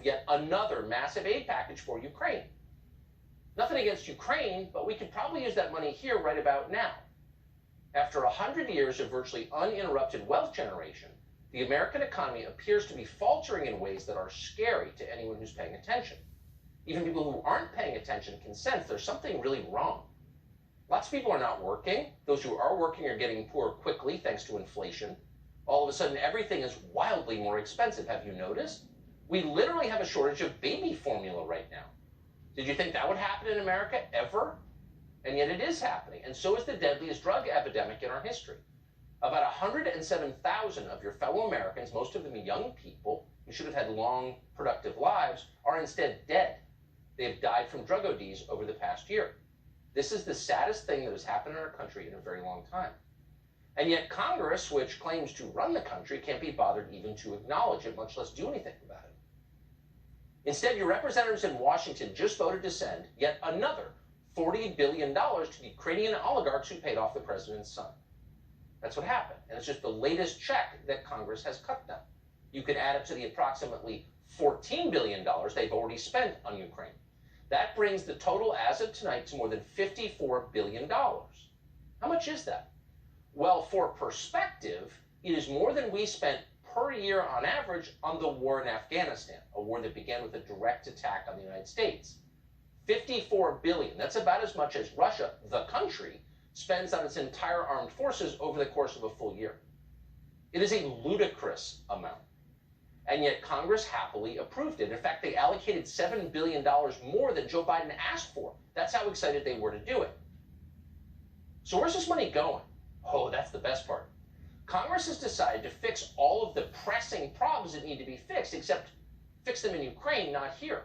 yet another massive aid package for Ukraine. Nothing against Ukraine, but we could probably use that money here right about now. After 100 years of virtually uninterrupted wealth generation, the American economy appears to be faltering in ways that are scary to anyone who's paying attention. Even people who aren't paying attention can sense there's something really wrong. Lots of people are not working. Those who are working are getting poor quickly thanks to inflation. All of a sudden, everything is wildly more expensive. Have you noticed? We literally have a shortage of baby formula right now. Did you think that would happen in America ever? And yet it is happening. And so is the deadliest drug epidemic in our history. About 107,000 of your fellow Americans, most of them young people who should have had long, productive lives, are instead dead. They have died from drug ODs over the past year. This is the saddest thing that has happened in our country in a very long time. And yet Congress, which claims to run the country, can't be bothered even to acknowledge it, much less do anything about it. Instead, your representatives in Washington just voted to send yet another $40 billion to the Ukrainian oligarchs who paid off the president's son. That's what happened. And it's just the latest check that Congress has cut them. You could add it to the approximately $14 billion they've already spent on Ukraine. That brings the total as of tonight to more than $54 billion. How much is that? Well, for perspective, it is more than we spent per year on average on the war in Afghanistan, a war that began with a direct attack on the United States. $54 billion, that's about as much as Russia, the country, spends on its entire armed forces over the course of a full year. It is a ludicrous amount. And yet Congress happily approved it. In fact, they allocated $7 billion more than Joe Biden asked for. That's how excited they were to do it. So where's this money going? Oh, that's the best part. Congress has decided to fix all of the pressing problems that need to be fixed, except fix them in Ukraine, not here.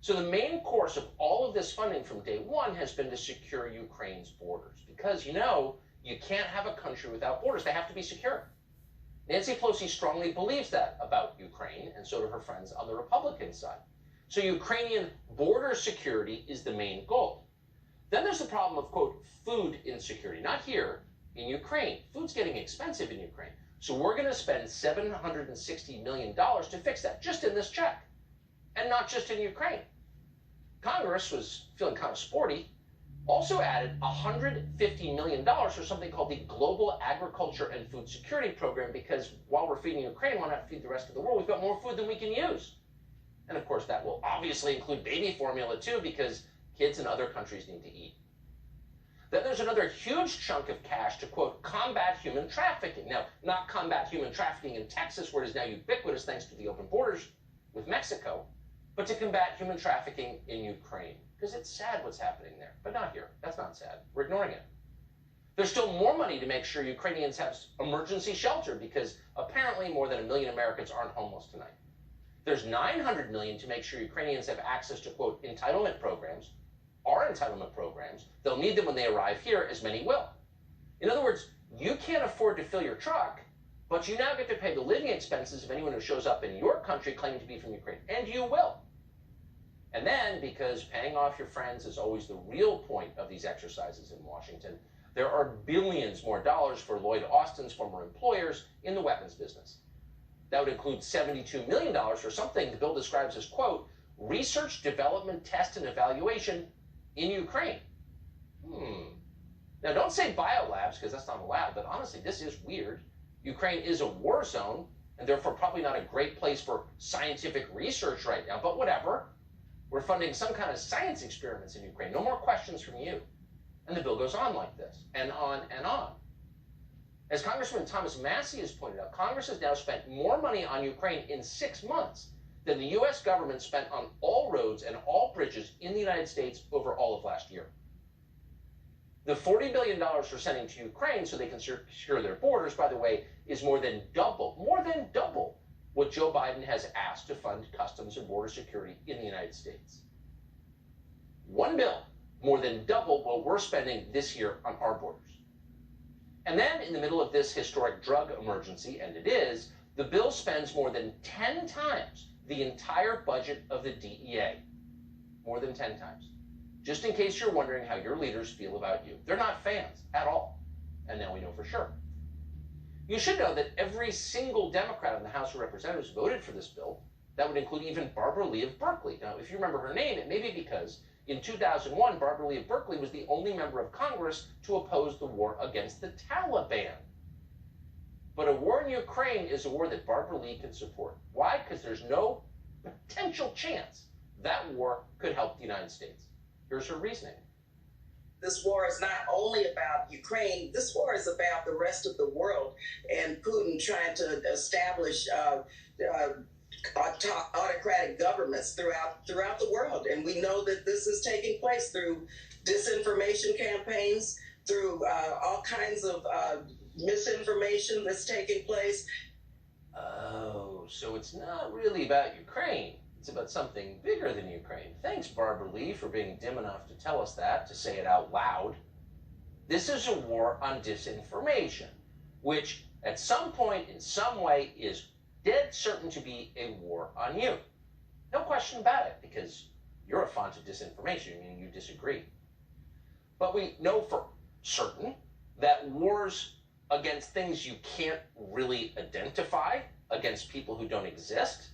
So the main course of all of this funding from day one has been to secure Ukraine's borders. Because, you know, you can't have a country without borders. They have to be secure. Nancy Pelosi strongly believes that about Ukraine, and so do her friends on the Republican side. So Ukrainian border security is the main goal. Then there's the problem of, quote, food insecurity. Not here, in Ukraine. Food's getting expensive in Ukraine. So we're going to spend $760 million to fix that, just in this check. And not just in Ukraine. Congress was feeling kind of sporty, also added $150 million for something called the Global Agriculture and Food Security Program, because while we're feeding Ukraine, why not feed the rest of the world? We've got more food than we can use. And of course, that will obviously include baby formula too, because kids in other countries need to eat. Then there's another huge chunk of cash to, quote, combat human trafficking. Now, not combat human trafficking in Texas, where it is now ubiquitous thanks to the open borders with Mexico, but to combat human trafficking in Ukraine. Because it's sad what's happening there, but not here. That's not sad. We're ignoring it. There's still more money to make sure Ukrainians have emergency shelter, because apparently more than 1 million Americans aren't homeless tonight. There's $900 million to make sure Ukrainians have access to, quote, entitlement programs, our entitlement programs. They'll need them when they arrive here, as many will. In other words, you can't afford to fill your truck, but you now get to pay the living expenses of anyone who shows up in your country claiming to be from Ukraine, and you will. And then, because paying off your friends is always the real point of these exercises in Washington, there are billions more dollars for Lloyd Austin's former employers in the weapons business. That would include $72 million for something the bill describes as, quote, research, development, test, and evaluation in Ukraine. Now, don't say biolabs, because that's not allowed, but honestly, this is weird. Ukraine is a war zone, and therefore probably not a great place for scientific research right now, but whatever. We're funding some kind of science experiments in Ukraine. No more questions from you. And the bill goes on like this, and on and on. As Congressman Thomas Massie has pointed out, Congress has now spent more money on Ukraine in 6 months than the U.S. government spent on all roads and all bridges in the United States over all of last year. The $40 billion we're sending to Ukraine so they can secure their borders, by the way, is more than double what Joe Biden has asked to fund customs and border security in the United States. One bill, more than double what we're spending this year on our borders. And then in the middle of this historic drug emergency, and it is, the bill spends more than 10 times the entire budget of the DEA. More than 10 times. Just in case you're wondering how your leaders feel about you. They're not fans at all. And now we know for sure. You should know that every single Democrat in the House of Representatives voted for this bill. That would include even Barbara Lee of Berkeley. Now, if you remember her name, it may be because in 2001, Barbara Lee of Berkeley was the only member of Congress to oppose the war against the Taliban. But a war in Ukraine is a war that Barbara Lee can support. Why? Because there's no potential chance that war could help the United States. Here's her reasoning. This war is not only about Ukraine, this war is about the rest of the world and Putin trying to establish autocratic governments throughout the world. And we know that this is taking place through disinformation campaigns, through all kinds of misinformation that's taking place. Oh, so it's not really about Ukraine. It's about something bigger than Ukraine. Thanks, Barbara Lee, for being dim enough to tell us that, to say it out loud. This is a war on disinformation, which at some point, in some way, is dead certain to be a war on you. No question about it, because you're a font of disinformation, meaning you disagree. But we know for certain that wars against things you can't really identify, against people who don't exist,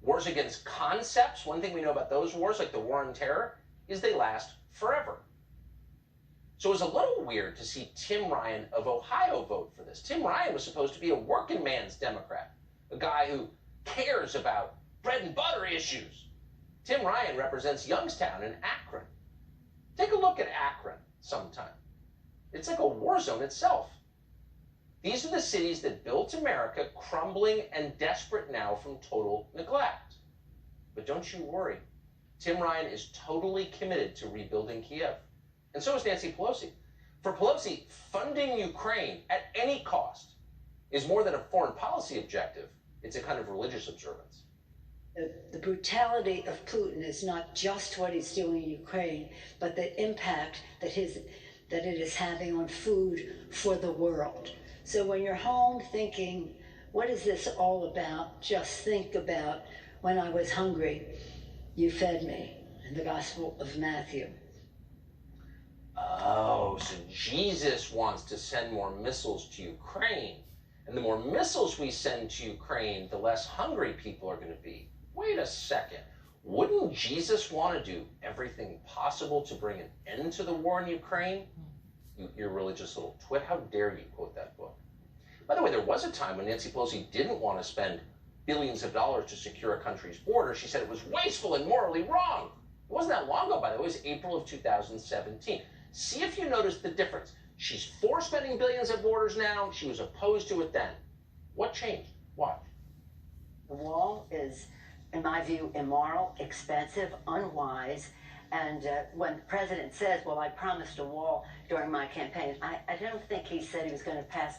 wars against concepts, one thing we know about those wars, like the war on terror, is they last forever. So it was a little weird to see Tim Ryan of Ohio vote for this. Tim Ryan was supposed to be a working man's Democrat, a guy who cares about bread and butter issues. Tim Ryan represents Youngstown in Akron. Take a look at Akron sometime. It's like a war zone itself. These are the cities that built America, crumbling and desperate now from total neglect. But don't you worry. Tim Ryan is totally committed to rebuilding Kiev. And so is Nancy Pelosi. For Pelosi, funding Ukraine at any cost is more than a foreign policy objective. It's a kind of religious observance. The brutality of Putin is not just what he's doing in Ukraine, but the impact that it is having on food for the world. So when you're home thinking, what is this all about? Just think about when I was hungry, you fed me, in the Gospel of Matthew. Oh, so Jesus wants to send more missiles to Ukraine. And the more missiles we send to Ukraine, the less hungry people are going to be. Wait a second. Wouldn't Jesus want to do everything possible to bring an end to the war in Ukraine? You religious little twit. How dare you quote that book? By the way, there was a time when Nancy Pelosi didn't want to spend billions of dollars to secure a country's border. She said it was wasteful and morally wrong. It wasn't that long ago, by the way. It was April of 2017. See if you notice the difference. She's for spending billions at borders now. She was opposed to it then. What changed? Watch. The wall is, in my view, immoral, expensive, unwise. And when the president says, well, I promised a wall during my campaign, I don't think he said he was going to pass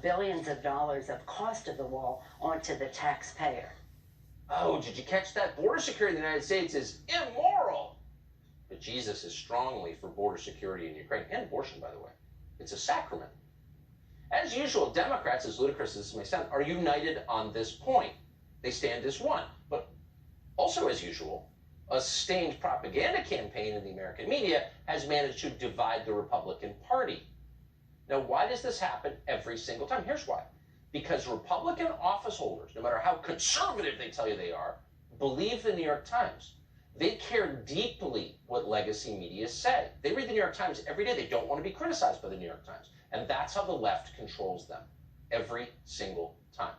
billions of dollars of cost of the wall onto the taxpayer. Oh, did you catch that? Border security in the United States is immoral. But Jesus is strongly for border security in Ukraine, and abortion, by the way. It's a sacrament. As usual, Democrats, as ludicrous as this may sound, are united on this point. They stand as one. But also, as usual, a sustained propaganda campaign in the American media has managed to divide the Republican Party. Now, why does this happen every single time? Here's why. Because Republican office holders, no matter how conservative they tell you they are, believe the New York Times. They care deeply what legacy media say. They read the New York Times every day. They don't want to be criticized by the New York Times. And that's how the left controls them every single time.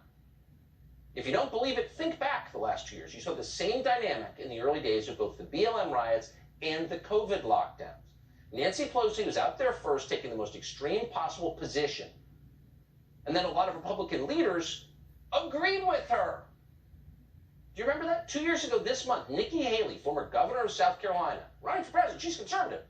If you don't believe it, think back the last 2 years. You saw the same dynamic in the early days of both the BLM riots and the COVID lockdowns. Nancy Pelosi was out there first, taking the most extreme possible position. And then a lot of Republican leaders agreed with her. Do you remember that? 2 years ago this month, Nikki Haley, former governor of South Carolina, running for president, she's conservative.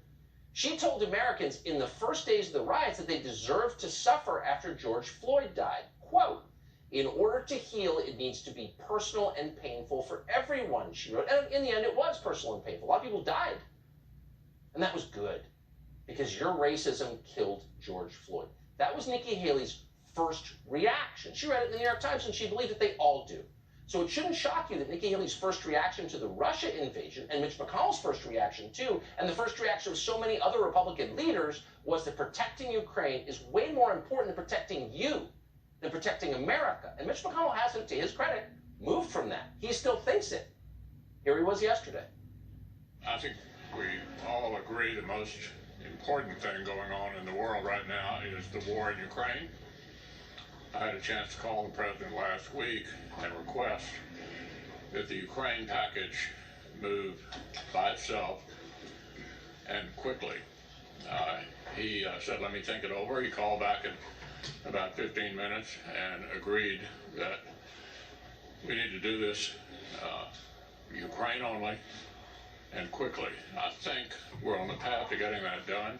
She told Americans in the first days of the riots that they deserved to suffer after George Floyd died. Quote, in order to heal, it needs to be personal and painful for everyone, she wrote. And in the end, it was personal and painful. A lot of people died. And that was good, because your racism killed George Floyd. That was Nikki Haley's first reaction. She read it in the New York Times, and she believed that they all do. So it shouldn't shock you that Nikki Haley's first reaction to the Russia invasion, and Mitch McConnell's first reaction too, and the first reaction of so many other Republican leaders, was that protecting Ukraine is way more important than protecting you, than protecting America. And Mitch McConnell hasn't, to his credit, moved from that. He still thinks it. Here he was yesterday. I think we all agree the most important thing going on in the world right now is the war in Ukraine. I had a chance to call the president last week and request that the Ukraine package move by itself and quickly. He said, let me think it over. He called back in about 15 minutes and agreed that we need to do this Ukraine only and quickly. I think we're on the path to getting that done.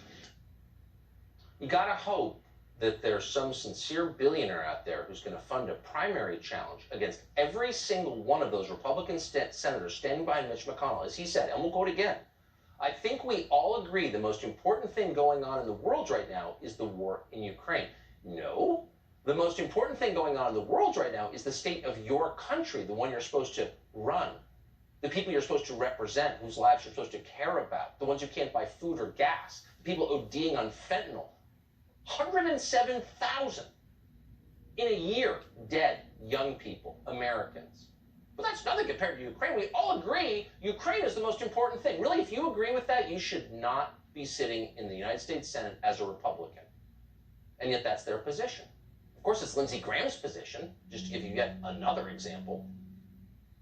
You gotta hope that there's some sincere billionaire out there who's going to fund a primary challenge against every single one of those Republican senators standing behind Mitch McConnell. As he said, and we'll quote again, I think we all agree the most important thing going on in the world right now is the war in Ukraine. No, the most important thing going on in the world right now is the state of your country, the one you're supposed to run, the people you're supposed to represent, whose lives you're supposed to care about, the ones who can't buy food or gas, the people ODing on fentanyl. 107,000 in a year dead young people, Americans. But that's nothing compared to Ukraine. We all agree Ukraine is the most important thing. Really, if you agree with that, you should not be sitting in the United States Senate as a Republican. And yet that's their position. Of course, it's Lindsey Graham's position, just to give you yet another example.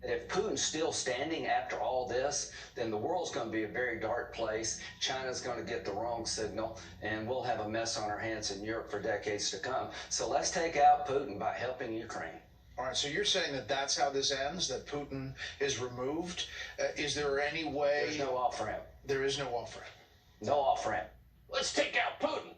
If Putin's still standing after all this, then the world's going to be a very dark place. China's going to get the wrong signal, and we'll have a mess on our hands in Europe for decades to come. So let's take out Putin by helping Ukraine. All right, so you're saying that that's how this ends, that Putin is removed? Is there any way... There's no off-ramp. There is no off-ramp. No off-ramp. Let's take out Putin.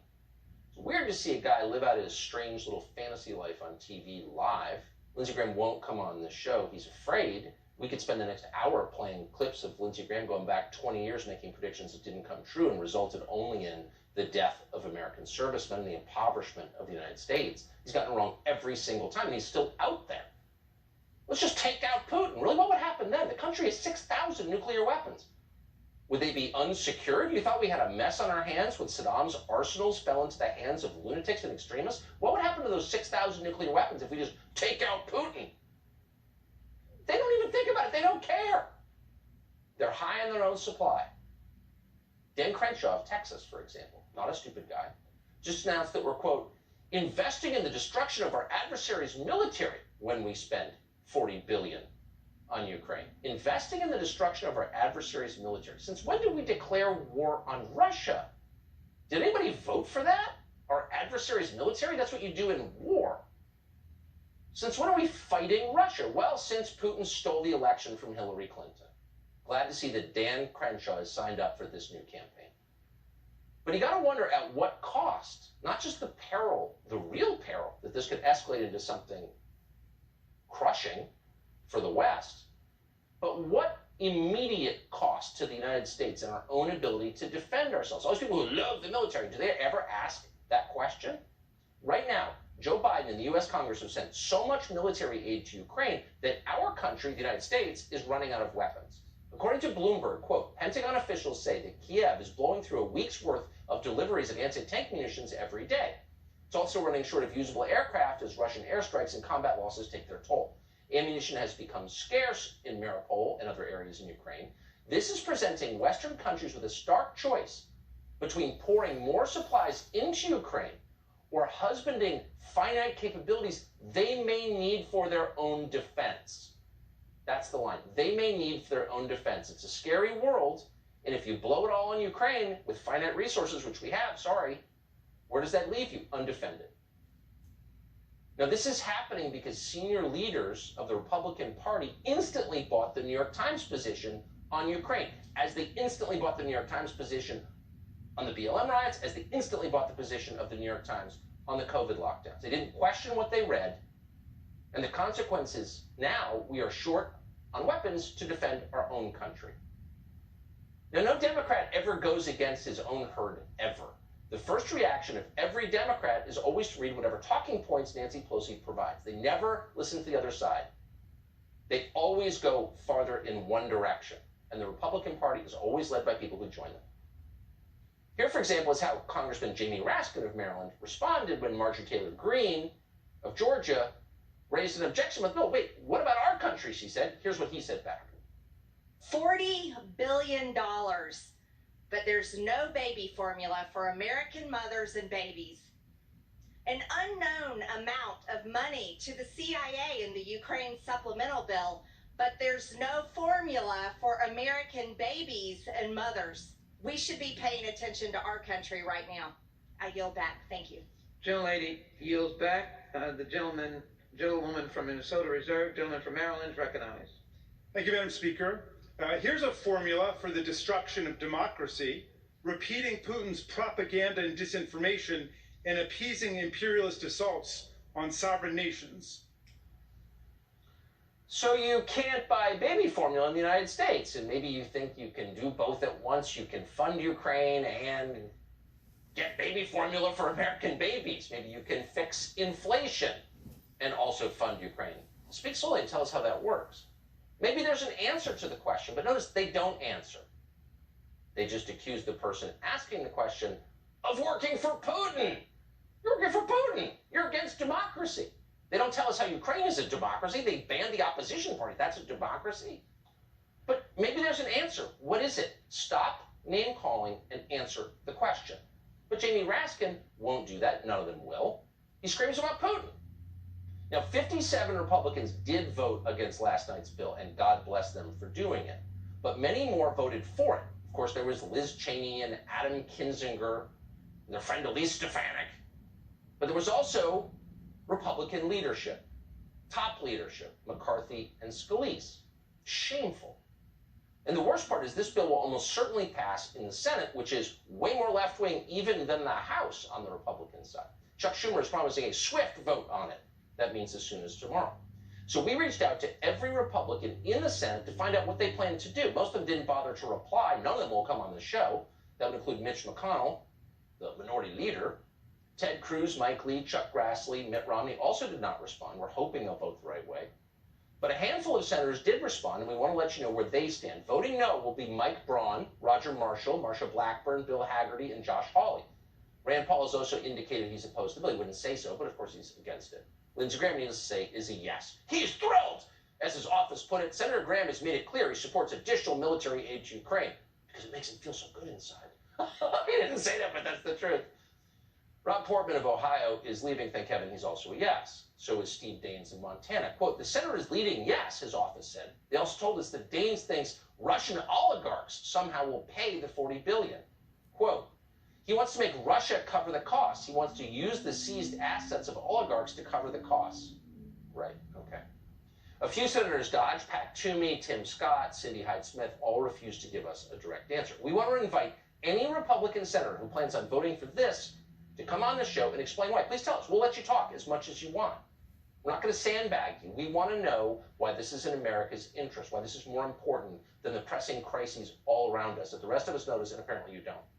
It's weird to see a guy live out his strange little fantasy life on TV live. Lindsey Graham won't come on the show. He's afraid. We could spend the next hour playing clips of Lindsey Graham going back 20 years making predictions that didn't come true and resulted only in the death of American servicemen and the impoverishment of the United States. He's gotten it wrong every single time, and he's still out there. Let's just take out Putin. Really, what would happen then? The country has 6,000 nuclear weapons. Would they be unsecured? You thought we had a mess on our hands when Saddam's arsenals fell into the hands of lunatics and extremists? What would happen to those 6,000 nuclear weapons if we just take out Putin? They don't even think about it. They don't care. They're high on their own supply. Dan Crenshaw of Texas, for example, not a stupid guy, just announced that we're, quote, investing in the destruction of our adversary's military when we spend $40 billion on Ukraine. Investing in the destruction of our adversary's military. Since when did we declare war on Russia? Did anybody vote for that? Our adversary's military? That's what you do in war. Since when are we fighting Russia? Well, since Putin stole the election from Hillary Clinton. Glad to see that Dan Crenshaw has signed up for this new campaign. But you got to wonder at what cost? Not just the peril, the real peril that this could escalate into something crushing for the West, but what immediate cost to the United States and our own ability to defend ourselves? All these people who love the military, do they ever ask that question? Right now, Joe Biden and the U.S. Congress have sent so much military aid to Ukraine that our country, the United States, is running out of weapons. According to Bloomberg, quote, Pentagon officials say that Kiev is blowing through a week's worth of deliveries of anti-tank munitions every day. It's also running short of usable aircraft as Russian airstrikes and combat losses take their toll. Ammunition has become scarce in Mariupol and other areas in Ukraine. This is presenting Western countries with a stark choice between pouring more supplies into Ukraine or husbanding finite capabilities they may need for their own defense. That's the line. They may need for their own defense. It's a scary world, and if you blow it all on Ukraine with finite resources, which we have, sorry, where does that leave you? Undefended. Now, this is happening because senior leaders of the Republican Party instantly bought the New York Times position on Ukraine, as they instantly bought the New York Times position on the BLM riots, as they instantly bought the position of the New York Times on the COVID lockdowns. They didn't question what they read, and the consequence is now we are short on weapons to defend our own country. Now, no Democrat ever goes against his own herd, ever. The first reaction of every Democrat is always to read whatever talking points Nancy Pelosi provides. They never listen to the other side. They always go farther in one direction, and the Republican Party is always led by people who join them. Here, for example, is how Congressman Jamie Raskin of Maryland responded when Marjorie Taylor Greene of Georgia raised an objection with, no, wait, what about our country, she said. Here's what he said back. $40 billion, but there's no baby formula for American mothers and babies. An unknown amount of money to the CIA in the Ukraine supplemental bill, but there's no formula for American babies and mothers. We should be paying attention to our country right now. I yield back. Thank you. Gentlelady yields back. The gentlewoman from Minnesota reserved. Gentleman from Maryland is recognized. Thank you, Madam Speaker. Here's a formula for the destruction of democracy, repeating Putin's propaganda and disinformation and appeasing imperialist assaults on sovereign nations. So you can't buy baby formula in the United States, and maybe you think you can do both at once. You can fund Ukraine and get baby formula for American babies. Maybe you can fix inflation and also fund Ukraine. Speak slowly and tell us how that works. Maybe there's an answer to the question, but notice they don't answer. They just accuse the person asking the question of working for Putin. You're working for Putin. You're against democracy. They don't tell us how Ukraine is a democracy. They banned the opposition party. That's a democracy. But maybe there's an answer. What is it? Stop name calling and answer the question. But Jamie Raskin won't do that. None of them will. He screams about Putin. Now, 57 Republicans did vote against last night's bill, and God bless them for doing it. But many more voted for it. Of course, there was Liz Cheney and Adam Kinzinger, and their friend Elise Stefanik. But there was also Republican leadership, top leadership, McCarthy and Scalise. Shameful. And the worst part is this bill will almost certainly pass in the Senate, which is way more left-wing even than the House on the Republican side. Chuck Schumer is promising a swift vote on it. That means as soon as tomorrow. So we reached out to every Republican in the Senate to find out what they plan to do. Most of them didn't bother to reply. None of them will come on the show. That would include Mitch McConnell, the minority leader. Ted Cruz, Mike Lee, Chuck Grassley, Mitt Romney also did not respond. We're hoping they'll vote the right way. But a handful of senators did respond, and we want to let you know where they stand. Voting no will be Mike Braun, Roger Marshall, Marsha Blackburn, Bill Hagerty, and Josh Hawley. Rand Paul has also indicated he's opposed to the bill. He wouldn't say so, but of course he's against it. Lindsey Graham, needless to say, is a yes. He's thrilled! As his office put it, Senator Graham has made it clear he supports additional military aid to Ukraine because it makes him feel so good inside. He didn't say that, but that's the truth. Rob Portman of Ohio is leaving, thank heaven he's also a yes. So is Steve Daines in Montana. Quote, the senator is leading yes, his office said. They also told us that Daines thinks Russian oligarchs somehow will pay the $40 billion. Quote, he wants to make Russia cover the costs. He wants to use the seized assets of oligarchs to cover the costs. Right, okay. A few senators dodged. Pat Toomey, Tim Scott, Cindy Hyde-Smith all refused to give us a direct answer. We want to invite any Republican senator who plans on voting for this to come on the show and explain why. Please tell us. We'll let you talk as much as you want. We're not going to sandbag you. We want to know why this is in America's interest, why this is more important than the pressing crises all around us that the rest of us notice and apparently you don't.